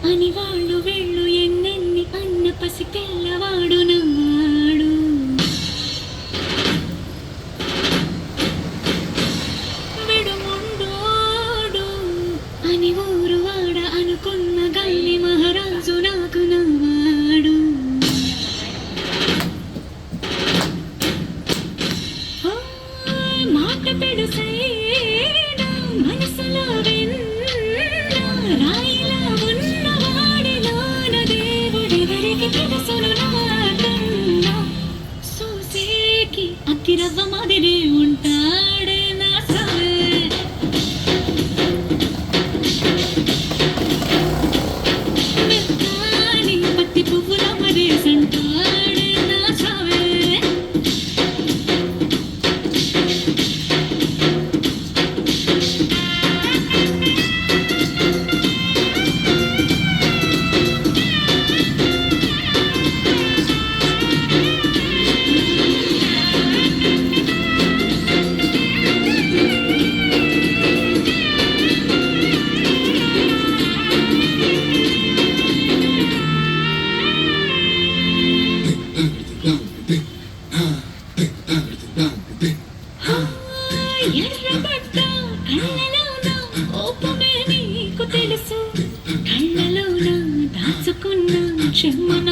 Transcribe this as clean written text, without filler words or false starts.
అని వాళ్ళు వీళ్ళు ఎన్నెన్ని అన్న పసి పిల్లవాడు నాడు. విడుముండోడు అని ఊరు వాడ అనుకున్న గాని మహారాజు నాకు నావాడు. మాట పెడుసైనా మనసులో విన్నా రాయిలా ఉన్నవాడిలోన దేవుడెవరికి తెలుసును నాకన్నా. సూసేకి అతిరవ్వ మాదిరి ఉంటాడే నా సావే. మెత్తాని పత్తి పువ్వుల మరేసంటాడే నా సావే. ఎర్రబడ్డ కళ్ళలోన కోపమే నీకు తెలుసు. కళ్ళలోన దాచుకున్న చెమ్మన